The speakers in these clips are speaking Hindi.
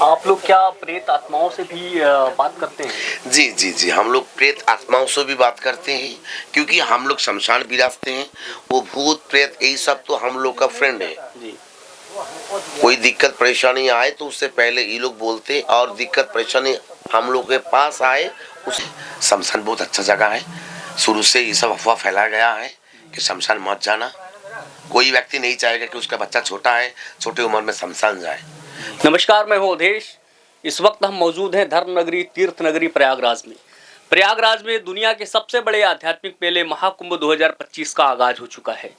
आप लोग क्या प्रेत आत्माओं से भी बात करते हैं? जी जी जी, हम लोग प्रेत आत्माओं से भी बात करते हैं, क्योंकि हम लोग शमशान विरासते हैं। वो भूत प्रेत यही सब तो हम लोग का फ्रेंड है। जी। कोई दिक्कत परेशानी आए तो उससे पहले ये लोग बोलते, और दिक्कत परेशानी हम लोग के पास आए उस शमशान बहुत अच्छा जगह है। शुरू से ये सब अफवाह फैलाया गया है कि शमशान मत जाना। कोई व्यक्ति नहीं चाहेगा कि उसका बच्चा छोटा है, छोटी उम्र में शमशान जाए। नमस्कार, मैं हूँ अवधेश। इस वक्त हम मौजूद हैं धर्म नगरी, तीर्थ नगरी प्रयागराज में। प्रयागराज में दुनिया के सबसे बड़े आध्यात्मिक मेले महाकुंभ 2025 का आगाज हो चुका है।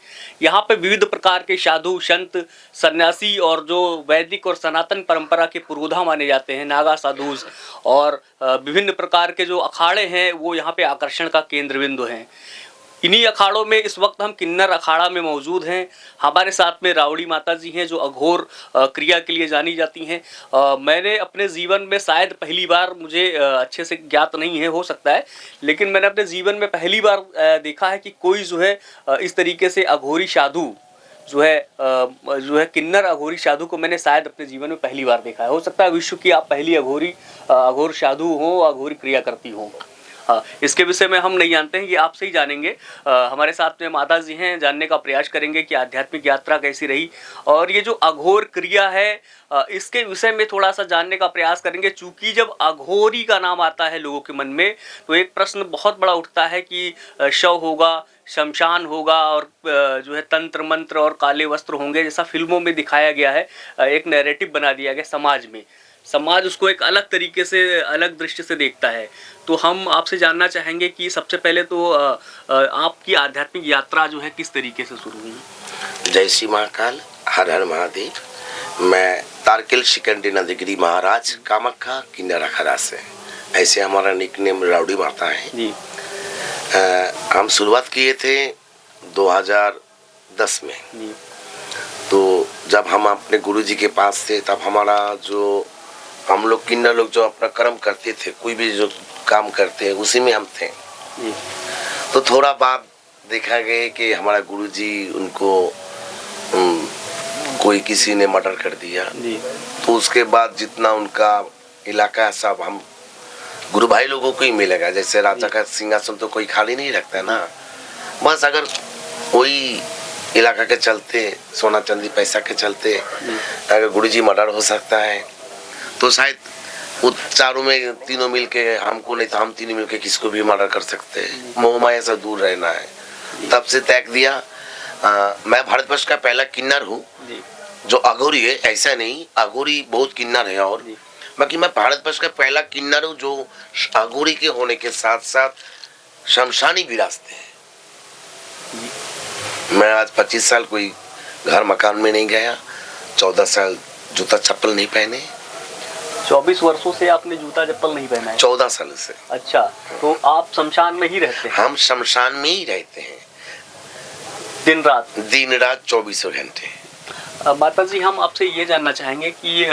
यहाँ पे विविध प्रकार के साधु, संत, सन्यासी और जो वैदिक और सनातन परंपरा के पुरोधा माने जाते हैं, नागा साधु और विभिन्न प्रकार के जो अखाड़े हैं, वो यहाँ पे आकर्षण का केंद्र बिंदु हैं। इन्हीं अखाड़ों में इस वक्त हम किन्नर अखाड़ा में मौजूद हैं। हमारे साथ में रावड़ी माता जी हैं, जो अघोर क्रिया के लिए जानी जाती हैं। मैंने अपने जीवन में शायद पहली बार, मुझे अच्छे से ज्ञात नहीं है, हो सकता है, लेकिन मैंने अपने जीवन में पहली बार देखा है कि कोई जो है इस तरीके से अघोरी साधु जो है किन्नर अघोरी साधु को मैंने शायद अपने जीवन में पहली बार देखा है। हो सकता है विश्व की आप पहली अघोर साधु हो, अघोरी क्रिया करती हो। हाँ, इसके विषय में हम नहीं जानते हैं, ये आपसे ही जानेंगे। हमारे साथ में माता जी हैं, जानने का प्रयास करेंगे कि आध्यात्मिक यात्रा कैसी रही और ये जो अघोर क्रिया है इसके विषय में थोड़ा सा जानने का प्रयास करेंगे। चूंकि जब अघोरी का नाम आता है लोगों के मन में, तो एक प्रश्न बहुत बड़ा उठता है कि शव होगा, शमशान होगा और जो है तंत्र मंत्र और काले वस्त्र होंगे, जैसा फिल्मों में दिखाया गया है। एक नैरेटिव बना दिया गया समाज में। समाज उसको एक अलग तरीके से, अलग दृष्टि से देखता है। तो हम आपसे जानना चाहेंगे कि सबसे पहले तो आपकी आध्यात्मिक यात्रा जो है किस तरीके से शुरू हुई? जय श्री महाकाल, हर हर महादेव। मैं तारकेल शिकंडी नंदगिरी महाराज कामाख्या किन्नर अखाड़ा से। ऐसे हमारा निकनेम रावड़ी माता है जी। हम शुरुआत किए थे 2010 में जी। तो जब हम अपने गुरुजी के पास थे, तब हमारा जो हम लोग किन्नर लोग जो अपना कर्म करते थे, कोई भी जो काम करते हैं उसी में हम थे। तो थोड़ा बाद देखा गया कि हमारा गुरुजी उनको कोई किसी ने मर्डर कर दिया। तो उसके बाद जितना उनका इलाका सब हम गुरु भाई लोगों को ही मिलेगा। जैसे राजा का सिंहासन तो कोई खाली नहीं रखता है ना, बस अगर वही इलाका के चलते, सोना चांदी पैसा के चलते अगर गुरुजी मर्डर हो सकता है, तो शायद वो चारों में तीनों मिलके हमको, नहीं तो हम तीनों मिलके किसको भी मर्डर कर सकते हैं। मोह माया से दूर रहना है। तब से तय दिया। मैं भारतवर्ष का पहला किन्नर हूँ जो अघोरी है। ऐसा नहीं, अघोरी बहुत किन्नर है, और बाकी मैं भारतवर्ष का पहला किन्नर हूँ जो अघोरी के होने के साथ साथ शमशानी विरासते हैं। मैं आज 25 साल कोई घर मकान में नहीं गया, 14 साल जूता चप्पल नहीं पहने। 24 वर्षों से आपने जूता चप्पल नहीं पहना है? 14 साल से। अच्छा, तो आप शमशान में ही रहते हैं? हम शमशान में ही रहते हैं, दिन रात? दिन रात 24 घंटे। माता जी, हम आपसे ये जानना चाहेंगे कि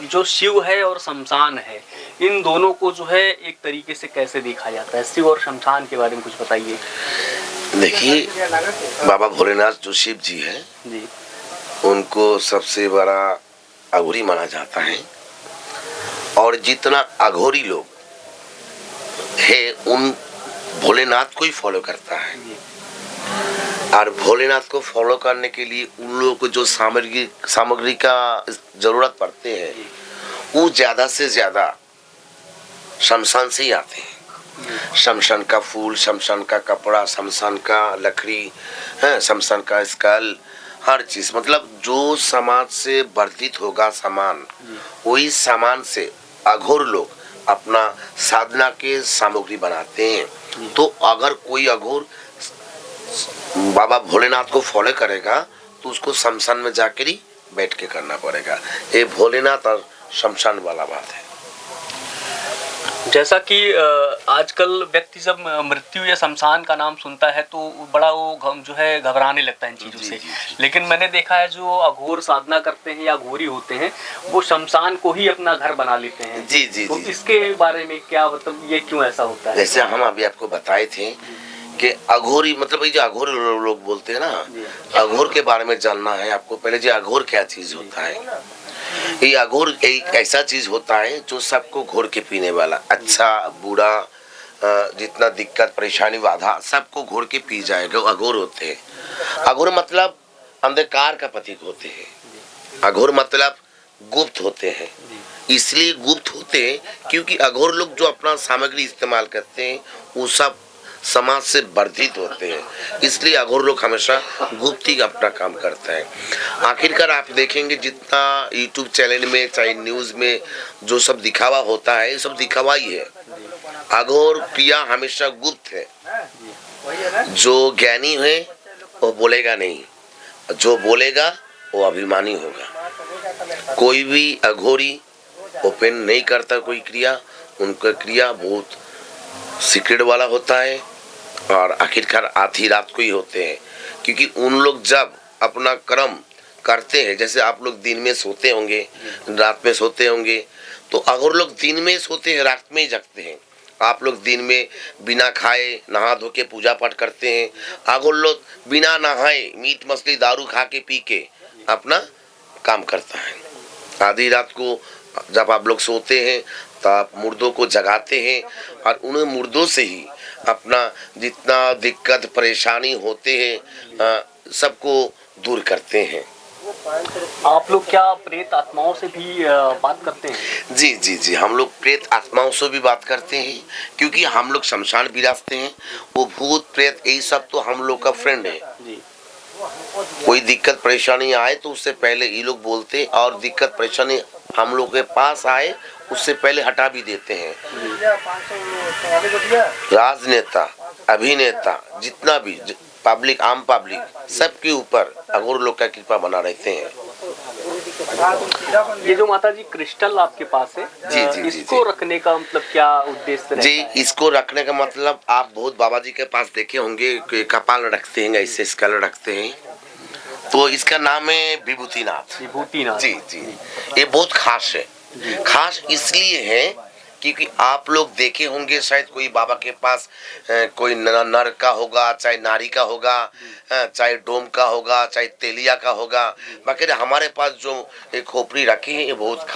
जो शिव है और शमशान है, इन दोनों को जो है एक तरीके से कैसे देखा जाता है? शिव और शमशान के बारे में कुछ बताइए। देखिए, बाबा भोलेनाथ जो शिव जी है जी, उनको सबसे बड़ा अघोरी माना जाता है, और जितना अघोरी लोग है उन भोलेनाथ को ही फॉलो करता है। और भोलेनाथ को फॉलो करने के लिए उन लोगों को जो सामग्री का जरूरत पड़ते हैं, वो ज्यादा से ज्यादा शमशान से ही आते हैं। शमशान का फूल, शमशान का कपड़ा, शमशान का लकड़ी, शमशान का स्कल, हर चीज, मतलब जो समाज से वर्धित होगा सामान, वही सामान से अघोर लोग अपना साधना के सामग्री बनाते हैं। तो अगर कोई अघोर बाबा भोलेनाथ को फॉलो करेगा तो उसको शमशान में जाकर ही बैठ के करना पड़ेगा। ये भोलेनाथ और शमशान वाला बात है। जैसा कि आजकल व्यक्ति जब मृत्यु या शमशान का नाम सुनता है तो बड़ा वो जो है घबराने लगता है इन चीज़ों से। लेकिन मैंने देखा है जो अघोर साधना करते हैं या अघोरी होते हैं, वो शमशान को ही अपना घर बना लेते हैं। जी जी तो जी। इसके बारे में क्या, मतलब ये क्यों ऐसा होता है? जैसे हम अभी आपको बताए थे कि अघोरी, मतलब ये जो अघोर लोग बोलते हैं ना, अघोर के बारे में जानना है आपको। पहले जो अघोर क्या चीज होता है, ये अघोर एक ऐसा चीज होता है जो सबको घोर के पीने वाला, अच्छा बुरा जितना दिक्कत परेशानी बाधा सबको घोर के पी जाएगा, वो अघोर होते हैं। अघोर मतलब अंधकार का प्रतीक होते हैं, अघोर मतलब गुप्त होते हैं। इसलिए गुप्त होते हैं क्योंकि अघोर लोग जो अपना सामग्री इस्तेमाल करते हैं वो सब समाज से वर्धित होते हैं, इसलिए अघोर लोग हमेशा गुप्त ही अपना काम करते हैं। आखिरकार आप देखेंगे जितना यूट्यूब चैनल में चाहे न्यूज़ में जो सब दिखावा होता है, ये सब दिखावा ही है। अघोर क्रिया हमेशा गुप्त है। जो ज्ञानी है वो बोलेगा नहीं, जो बोलेगा वो अभिमानी होगा। कोई भी अघोरी ओपन नहीं करता कोई क्रिया, उनका क्रिया बहुत सीक्रेट वाला होता है और आखिरकार आधी रात को ही होते हैं। क्योंकि उन लोग जब अपना कर्म करते हैं, जैसे आप लोग दिन में सोते होंगे, रात में सोते होंगे, तो अघोर लोग दिन में सोते हैं, रात में ही जगते हैं। आप लोग दिन में बिना खाए नहा धो के पूजा पाठ करते हैं, अघोर लोग बिना नहाए मीट मछली दारू खा के पी के अपना काम करता है। आधी रात को जब आप लोग सोते हैं तो आप मुर्दों को जगाते हैं और उन मुर्दों से ही अपना जितना दिक्कत परेशानी होते हैं सबको दूर करते हैं। आप लोग क्या प्रेत आत्माओं से भी बात करते हैं? जी जी जी, हम लोग प्रेत आत्माओं से भी बात करते हैं क्योंकि हम लोग शमशान विरासते हैं। वो भूत प्रेत यही सब तो हम लोग का फ्रेंड है जी। कोई दिक्कत परेशानी आए तो उससे पहले ये लोग बोलते और दिक्कत परेशानी हम लोग के पास आए उससे पहले हटा भी देते हैं। राजनेता अभिनेता जितना भी पब्लिक आम पब्लिक सबके ऊपर अघोर लोग का कृपा बना रहते हैं। ये जो माता जी क्रिस्टल आपके पास है, जी जी इसको रखने का मतलब क्या उद्देश्य रहता जी? इसको रखने का मतलब आप बहुत बाबा जी के पास देखे होंगे कि कपाल रखते हैं, ऐसे स्कल रखते हैं, तो इसका नाम है विभूतिनाथ। विभूतिनाथ जी जी, ये बहुत खास है। खास इसलिए है क्योंकि आप लोग देखे होंगे शायद कोई बाबा के पास कोई नर का होगा, चाहे नारी का होगा, चाहे डोम का होगा, चाहे तेलिया का होगा, बाकी हमारे पास जो एक खोपड़ी रखी है ये बहुत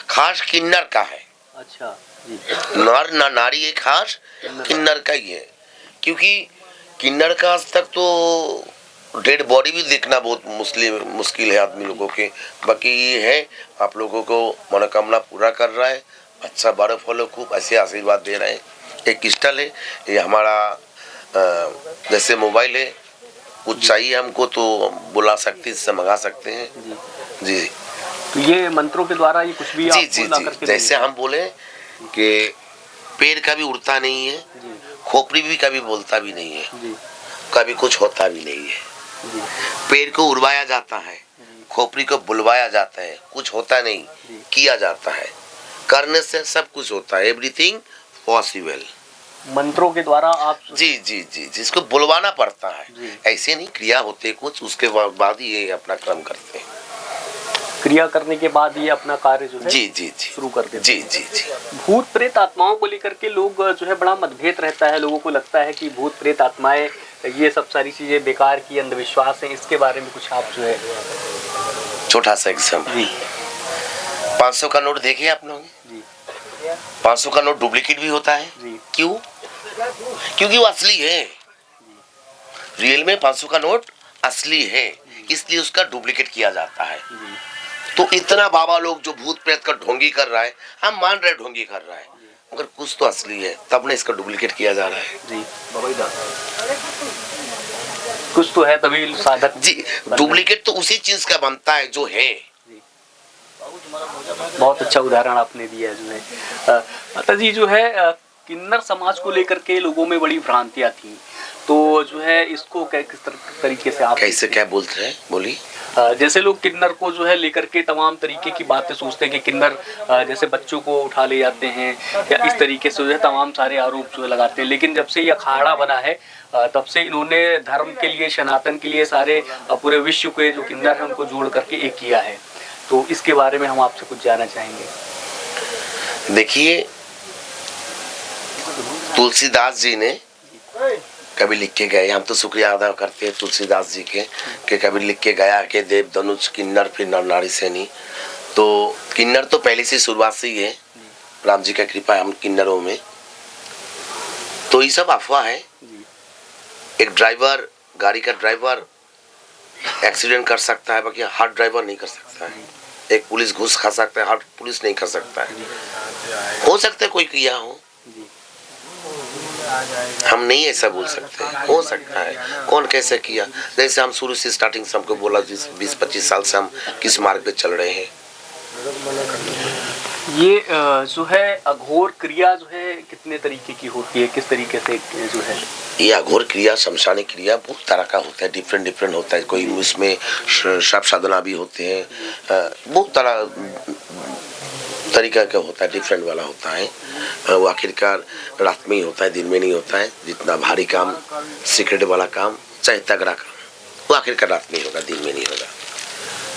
खास किन्नर का है। अच्छा जी। नर ना नारी एक खास किन्नर का ही है क्योंकि किन्नर का आज तक तो डेड बॉडी भी देखना बहुत मुश्किल है आदमी लोगों के। बाकी ये है आप लोगों को मनोकामना पूरा कर रहा है, अच्छा बारह फॉलो खूब ऐसे आशीर्वाद दे रहे हैं। एक क्रिस्टल है, ये हमारा जैसे मोबाइल है, कुछ चाहिए हमको तो बुला सकते, इससे मंगा सकते हैं जी। तो ये मंत्रों के द्वारा ये कुछ भी जी जी जी, जैसे हम बोले कि पैर कभी उड़ता नहीं है, खोपड़ी भी कभी बोलता भी नहीं है, कभी कुछ होता भी नहीं है। पैर को उड़वाया जाता है, खोपड़ी को बुलवाया जाता है, कुछ होता नहीं, किया जाता है, करने से सब कुछ होता है, एवरीथिंग पॉसिबल। मंत्रों के द्वारा आप जी जी जी, जिसको बुलवाना पड़ता है, ऐसे नहीं क्रिया होते कुछ, उसके बाद ही ये अपना कर्म करते हैं। क्रिया करने के बाद ये अपना कार्य जो है जी जी जी शुरू कर देते जी जी जी। भूत प्रेत आत्माओं को लेकर के लोग जो है बड़ा मतभेद रहता है, लोगों को लगता है कि भूत प्रेत आत्माएं ये सब सारी चीजें बेकार की अंधविश्वास है, इसके बारे में कुछ आप जो है? छोटा सा एग्जाम्पल, 500 का नोट देखे आप लोग? 500 का नोट डुप्लीकेट भी होता है। क्यों? क्योंकि वो असली है। रियल में 500 का नोट असली है, इसलिए उसका डुप्लीकेट किया जाता है। तो इतना बाबा लोग जो भूत प्रेत का ढोंगी कर रहा है, हम मान रहे ढोंगी कर रहा है, मगर कुछ तो असली है, तब ने इसका डुप्लीकेट किया जा रहा है जी। कुछ तो है तभी साधक जी। डुप्लीकेट तो उसी चीज का बनता है जो है। बहुत अच्छा उदाहरण आपने दिया जो है। माता जी जो है किन्नर समाज को लेकर के लोगों में बड़ी भ्रांतियां थी, तो जो है इसको किस तरीके से आप कैसे क्या बोलते हैं बोली? जैसे लोग किन्नर को जो है लेकर के तमाम तरीके की बातें सोचते हैं कि किन्नर जैसे बच्चों को उठा ले जाते हैं या इस तरीके से जो है तमाम सारे आरोप जो है लगाते हैं, लेकिन जब से ये अखाड़ा बना है तब से इन्होंने धर्म के लिए, सनातन के लिए सारे पूरे विश्व के जो किन्नर हैं उनको जोड़ करके एक किया है। तो इसके बारे में हम आपसे कुछ जानना चाहेंगे। देखिए, तुलसीदास जी ने कभी लिख के गए, हम तो शुक्रिया अदा करते हैं तुलसीदास जी के कि कभी लिख के गया कि देव धनुष किन्नर फिर नर नारी सेनी। तो किन्नर तो पहले से शुरुआत से ही है, राम जी का कृपा है हम किन्नरों में। तो ये सब अफवाह है। एक ड्राइवर, गाड़ी का ड्राइवर एक्सीडेंट कर सकता है, बाकी हर ड्राइवर नहीं कर सकता है। एक पुलिस घूस खा सकता है, हर पुलिस नहीं कर सकता है। हो सकता है कोई किया हो, हम नहीं ऐसा बोल सकते। हो सकता है, कौन कैसे किया। जैसे हम शुरू से स्टार्टिंग से हमको बोला 20-25 साल से हम किस मार्ग पे चल रहे हैं। ये जो है अघोर क्रिया जो है कितने तरीके की होती है, किस तरीके से जो है ये अघोर क्रिया, शमशानी क्रिया बहुत तरह का होता है, डिफरेंट होता है। कोई उसमें श्राप साधना भी होते हैं, बहुत तरह तरीका का होता है, डिफरेंट वाला होता है। वो आखिरकार रात में ही होता है, दिन में नहीं होता है। जितना भारी काम, सीक्रेट वाला काम, चाहे तगड़ा काम, वो आखिरकार रात में ही होगा, दिन में नहीं होगा।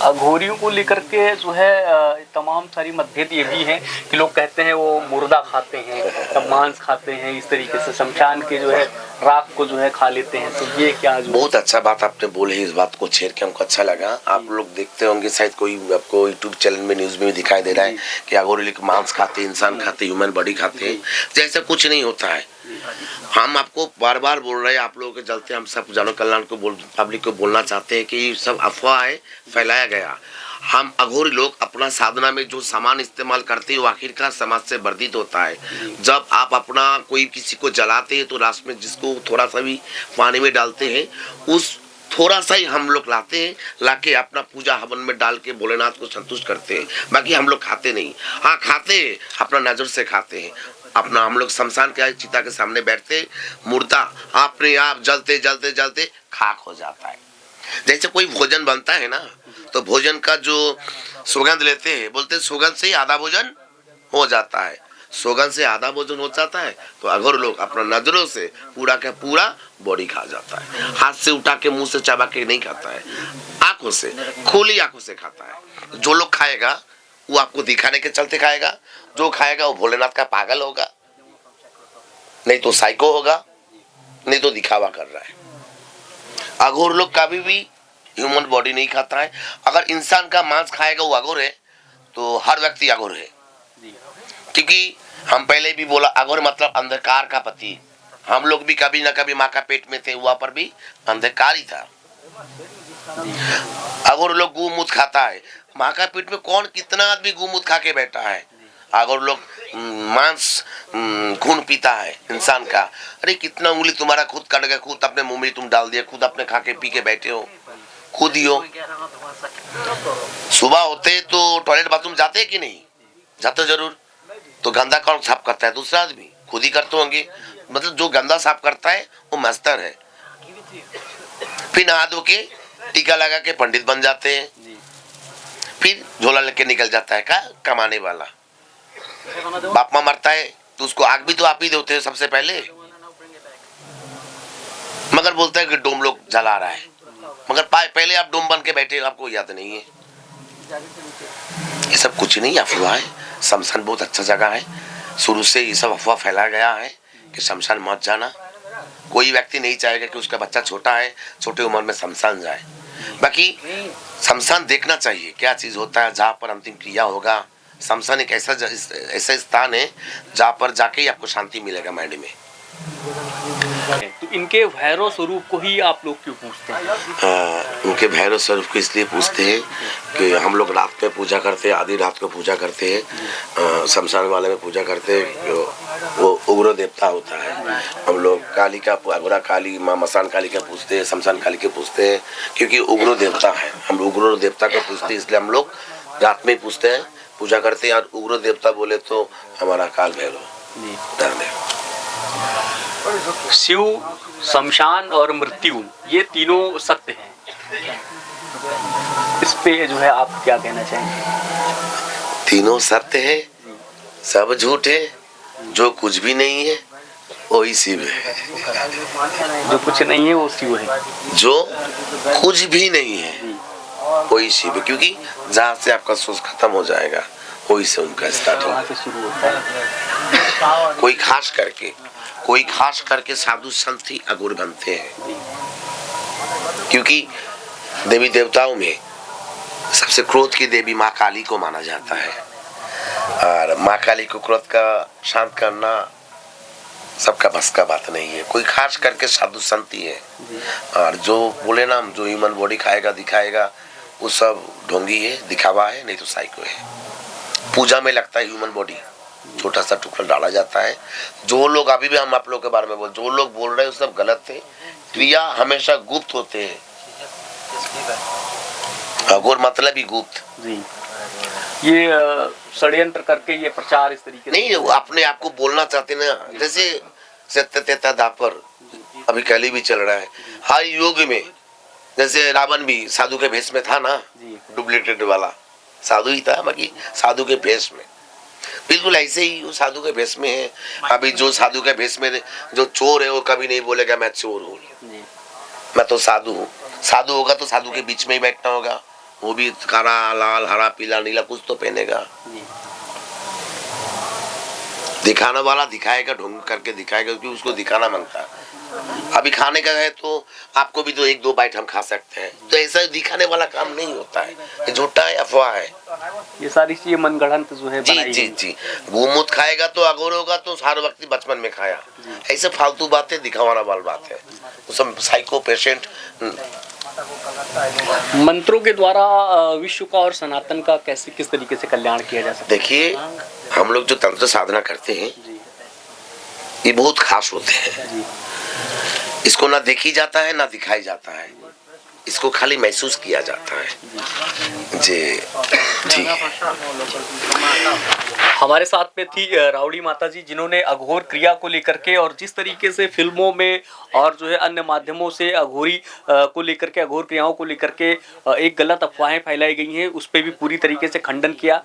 अघोरियों को लेकर के जो है तमाम सारी मतभेद ये भी हैं कि लोग कहते हैं वो मुर्दा खाते हैं, तब मांस खाते हैं, इस तरीके से शमशान के जो है राख को जो है खा लेते हैं। तो ये क्या जो बहुत अच्छा बात आपने बोले, इस बात को छेड़ के हमको अच्छा लगा। आप लोग देखते होंगे शायद, कोई आपको यूट्यूब चैनल में, न्यूज में भी दिखाई दे रहा है कि अघोरी लोग मांस खाते, इंसान खाते, ह्यूमन बॉडी खाते हैं। जैसा कुछ नहीं होता है। हम आपको बार बार बोल रहे हैं, आप लोगों के चलते हम सब जन कल्याण को पब्लिक को बोलना चाहते हैं कि सब अफवाह है, फैलाया गया। हम अघोरी लोग अपना साधना में जो सामान इस्तेमाल करते हैं वो आखिरकार समाज से वर्धित होता है। जब आप अपना कोई किसी को जलाते हैं तो रात में जिसको थोड़ा सा भी पानी में डालते हैं, उस थोड़ा सा ही हम लोग लाते हैं, लाके अपना पूजा हवन में डाल के भोलेनाथ को संतुष्ट करते हैं। बाकी हम लोग खाते नहीं। हाँ खाते हैं, अपना नजर से खाते हैं। अपना हम लोग शमशान के चिता के सामने बैठते, मुर्दा अपने आप जलते जलते जलते खाक हो जाता है। जैसे कोई भोजन बनता है ना, तो भोजन का जो सुगंध लेते हैं, बोलते हैं सुगंध से ही आधा भोजन हो जाता है। सुगंध से आधा भोजन हो जाता है, तो अघोर लोग अपना नजरों से पूरा का पूरा बॉडी खा जाता है। हाथ से उठा के, मुंह से चबा के नहीं खाता है, आंखों से, खुली आंखों से खाता है। जो लोग खाएगा वो आपको दिखाने के चलते खाएगा, जो खाएगा वो भोलेनाथ का पागल होगा, नहीं तो साइको होगा, नहीं तो दिखावा कर रहा है। अघोर लोग कभी भी ह्यूमन बॉडी नहीं खाता है। अगर इंसान का मांस खाएगा वो अघोर है, तो हर व्यक्ति अघोर है। क्योंकि हम पहले भी बोला, अघोर मतलब अंधकार का पति। हम लोग भी कभी ना कभी माँ का पेट में थे, वहां पर भी अंधकार ही था। अघोर लोग गूमूत्र खाता है। माँ का पेट में कौन कितना आदमी गूमूत्र खा के बैठा है। अघोर लोग मांस खून पीता है इंसान का। अरे कितना उंगली तुम्हारा खुद कट गया, खुद अपने मुंह में तुम डाल दिया, खुद अपने खा के पी के बैठे हो, खुद ही हो। सुबह होते तो टॉयलेट बाथरूम जाते कि नहीं जाते? जरूर। तो गंदा कौन साफ करता है? दूसरा आदमी, खुद ही करते होंगे। मतलब जो गंदा साफ करता है वो मास्टर है। फिर नहा धो के टीका लगा के पंडित बन जाते हैं, फिर झोला लेके निकल जाता है का कमाने वाला। बाप माँ मरता है तो उसको आग भी तो आप ही देते हैं सबसे पहले, मगर बोलता है कि डोम लोग जला रहा है, मगर पहले आप डोम बन के बैठे, आपको याद नहीं है। ये सब कुछ नहीं, अफवाह है। शमशान बहुत अच्छा जगह है। शुरू से ये सब अफवाह फैलाया गया है कि शमशान मत जाना। कोई व्यक्ति नहीं चाहेगा कि उसका बच्चा छोटा है, छोटी उम्र में शमशान जाए। बाकी शमशान देखना चाहिए क्या चीज होता है, जहाँ पर अंतिम क्रिया होगा। शमशान एक ऐसा स्थान है जहाँ पर जाके ही आपको शांति मिलेगा माइंड में। तो इनके भैरव स्वरूप को ही आप लोग क्यों पूछते हैं? उनके भैरव स्वरूप को इसलिए पूछते हैं कि हम लोग रात में पूजा करते हैं, आधी रात को पूजा करते हैं। शमशान वाले में पूजा करते हैं, वो उग्र देवता होता है। हम लोग काली का, अघोरा काली, माँ मसान काली का पूछते हैं, शमशान काली के पूछते हैं, क्योंकि उग्र देवता है। हम उग्र देवता को पूछते हैं, इसलिए हम लोग रात में पूछते हैं, पूजा करते हैं। और उग्र देवता बोले तो हमारा काल भैरव, धर्मदेव। शिव, शमशान और मृत्यु, ये तीनों सत्य हैं। इस पे जो है आप क्या कहना चाहेंगे? तीनों सत्य है, सब झूठ है। जो कुछ भी नहीं है वही शिव है। जो कुछ नहीं है वो शिव है। जो कुछ भी नहीं है वही शिव है, क्योंकि जहाँ से आपका सोच खत्म हो जाएगा वही से उनका स्टार्ट होगा। शुरू होता है। कोई खास करके साधु संत ही अघोर बनते हैं, क्योंकि देवी देवताओं में सबसे क्रोध की देवी माँ काली को माना जाता है, और माँ काली को क्रोध का शांत करना सबका बस का बात नहीं है। कोई खास करके साधु संत ही है, और जो बोले ना जो ह्यूमन बॉडी खाएगा दिखाएगा वो सब ढोंगी है, दिखावा है, नहीं तो साइको है। पूजा में लगता है ह्यूमन बॉडी, छोटा सा टुकड़ा डाला जाता है। जो लोग अभी भी हम आप लोग के बारे में जो लोग बोल रहे हैं सब गलत है। क्रिया हमेशा गुप्त होते हैं, अघोर मतलब ही गुप्त। जी, ये षड्यंत्र करके ये प्रचार इस तरीके नहीं, वो अपने आप को बोलना चाहते ना, जैसे सत्य तेता दापर अभी कल भी चल रहा है। हर युग में जैसे रावण भी साधु के भेष में था ना, डुप्लीकेट वाला साधु ही था, बाकी साधु के भेष में बिल्कुल ऐसे ही वो साधु के भेष में है। अभी जो साधु के भेष में जो चोर है वो कभी नहीं बोलेगा मैं चोर हूँ, मैं तो साधु हूँ। साधु होगा तो साधु के बीच में ही बैठना होगा, वो भी काला लाल हरा पीला नीला कुछ तो पहनेगा। दिखाने वाला दिखाएगा, ढोंग करके दिखाएगा, क्योंकि उसको दिखाना मांगता है। अभी खाने का है तो आपको भी तो एक दो बाइट हम खा सकते हैं, तो ऐसा दिखाने वाला काम नहीं होता है, ये झूठा है, अफवाह है। ये सारी चीजें मनगढ़ंत जो है जी जी जी, गोमूत्र खाएगा तो अघोर होगा तो हर वक्त बचपन में खाया, ऐसे फालतू बातें दिखावाना वाली बात है। वो सब साइको पेशेंट। मंत्रों के द्वारा विश्व का और सनातन का कैसे किस तरीके से कल्याण किया जा सकता है? देखिए, हम लोग जो तंत्र साधना करते हैं ये बहुत खास होते हैं। इसको ना देखी जाता है ना दिखाई जाता है, इसको खाली महसूस किया जाता है। जी ठीक है। हमारे साथ में थी रावड़ी माता जी, जिन्होंने अघोर क्रिया को लेकर के और जिस तरीके से फिल्मों में और जो है अन्य माध्यमों से अघोरी को लेकर के, अघोर क्रियाओं को लेकर के एक गलत अफवाहें फैलाई गई हैं, उस पर भी पूरी तरीके से खंडन किया।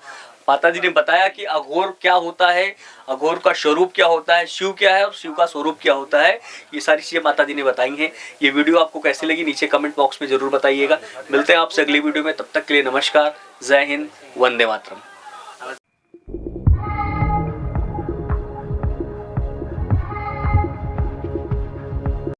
माता जी ने बताया कि अघोर क्या होता है, अघोर का स्वरूप क्या होता है, शिव क्या है और शिव का स्वरूप क्या होता है, ये सारी चीज़ें माता जी ने बताई हैं। ये वीडियो आपको कैसी लगी नीचे कमेंट बॉक्स में ज़रूर बताइएगा। मिलते हैं आपसे अगली वीडियो में, तब तक के लिए नमस्कार, जय हिंद, वंदे मातरम।